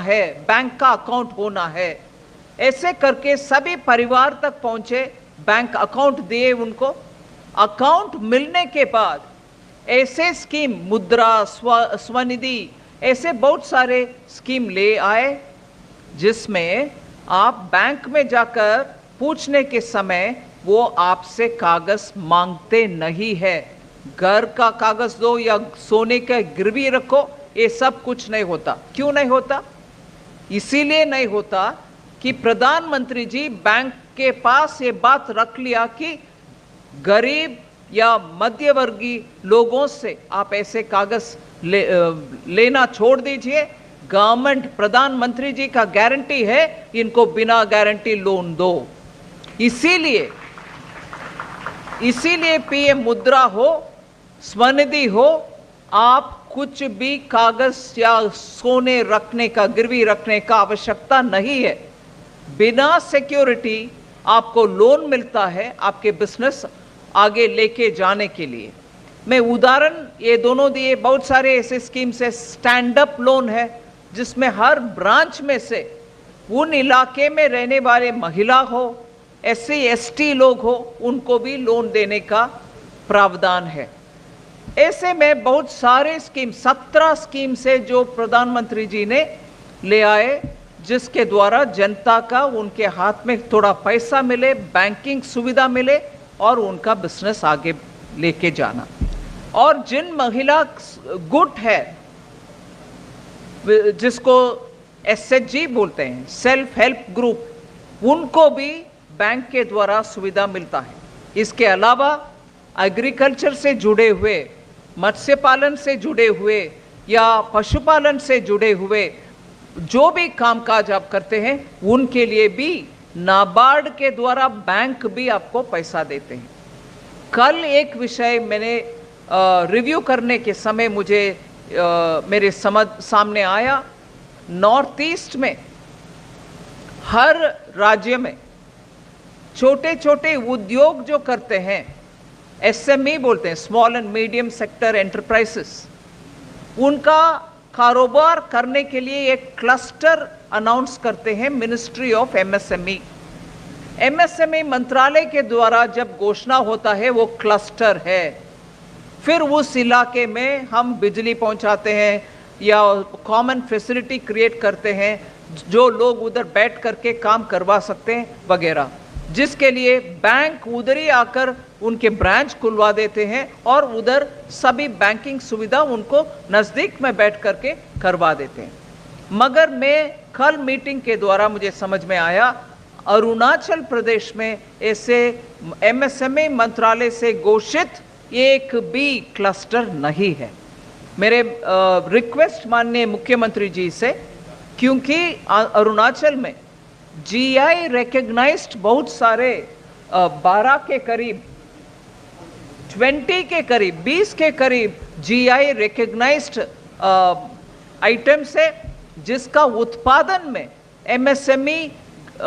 है, बैंक का अकाउंट होना है। ऐसे करके सभी परिवार तक पहुंचे, बैंक अकाउंट दिए उनको। अकाउंट मिलने के बाद ऐसे स्कीम मुद्रा, स्वनिधि, ऐसे बहुत सारे स्कीम ले आए जिसमें आप बैंक में जाकर पूछने के समय वो आपसे कागज मांगते नहीं है। घर का कागज दो या सोने का गिरवी रखो, ये सब कुछ नहीं होता। क्यों नहीं होता? इसीलिए नहीं होता कि प्रधानमंत्री जी बैंक के पास ये बात रख लिया कि गरीब या मध्यवर्गीय लोगों से आप ऐसे कागज लेना छोड़ दीजिए। गवर्नमेंट, प्रधानमंत्री जी का गारंटी है, इनको बिना गारंटी लोन दो। इसीलिए पीएम मुद्रा हो, स्वनिधि हो, आप कुछ भी कागज या सोने रखने का, गिरवी रखने का आवश्यकता नहीं है। बिना सिक्योरिटी आपको लोन मिलता है आपके बिजनेस आगे लेके जाने के लिए। मैं उदाहरण ये दोनों दिए, बहुत सारे ऐसे स्कीम्स है। स्टैंड अप लोन है जिसमें हर ब्रांच में से उन इलाके में रहने वाले महिला हो, SC ST लोग हो, उनको भी लोन देने का प्रावधान है। ऐसे में बहुत सारे स्कीम, 17 स्कीम से जो प्रधानमंत्री जी ने ले आए, जिसके द्वारा जनता का उनके हाथ में थोड़ा पैसा मिले, बैंकिंग सुविधा मिले और उनका बिजनेस आगे लेके जाना। और जिन महिला गुट है, जिसको SHG बोलते हैं, सेल्फ हेल्प ग्रुप, उनको भी बैंक के द्वारा सुविधा मिलता है। इसके अलावा एग्रीकल्चर से जुड़े हुए, मत्स्य पालन से जुड़े हुए या पशुपालन से जुड़े हुए जो भी कामकाज आप करते हैं, उनके लिए भी नाबार्ड के द्वारा बैंक भी आपको पैसा देते हैं। कल एक विषय मैंने रिव्यू करने के समय मुझे मेरे सामने आया, नॉर्थ ईस्ट में हर राज्य में छोटे छोटे उद्योग जो करते हैं, SME बोलते हैं, small and medium sector enterprises, उनका कारोबार करने के लिए एक क्लस्टर अनाउंस करते हैं मिनिस्ट्री ऑफ MSME मंत्रालय के द्वारा जब घोषणा होता है, वो क्लस्टर है। फिर उस इलाके में हम बिजली पहुंचाते हैं या कॉमन फैसिलिटी क्रिएट करते हैं, जो लोग उधर बैठ करके काम करवा सकते हैं वगैरह, जिसके लिए बैंक उधर ही आकर उनके ब्रांच खुलवा देते हैं और उधर सभी बैंकिंग सुविधा उनको नज़दीक में बैठ करके करवा देते हैं। मगर मैं कल मीटिंग के द्वारा मुझे समझ में आया, अरुणाचल प्रदेश में ऐसे MSME मंत्रालय से घोषित एक भी क्लस्टर नहीं है। मेरे रिक्वेस्ट माननीय मुख्यमंत्री जी से, क्योंकि अरुणाचल में GI रिकग्नाइज्ड बहुत सारे 12 के करीब, 20 के करीब, 20 के करीब GI रिकग्नाइज्ड आइटम्स है, जिसका उत्पादन में MSME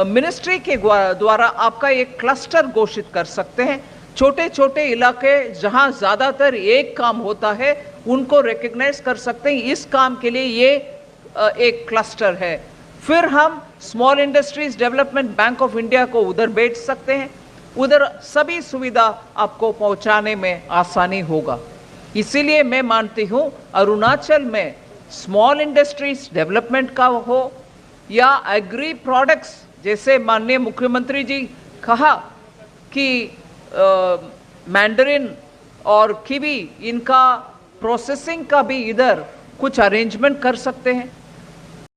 मिनिस्ट्री के द्वारा आपका एक क्लस्टर घोषित कर सकते हैं। छोटे छोटे इलाके जहां ज़्यादातर एक काम होता है, उनको रिकग्नाइज कर सकते हैं। इस काम के लिए ये एक क्लस्टर है। फिर हम small industries development bank of India को उधर भेज सकते हैं, उधर सभी सुविधा आपको पहुंचाने में आसानी होगा। इसीलिए मैं मानती हूं अरुणाचल में स्मॉल इंडस्ट्रीज डेवलपमेंट का हो या एग्री प्रोडक्ट्स, जैसे माननीय मुख्यमंत्री जी कहा कि मैंडरिन और कीवी, इनका प्रोसेसिंग का भी इधर कुछ अरेंजमेंट कर सकते हैं।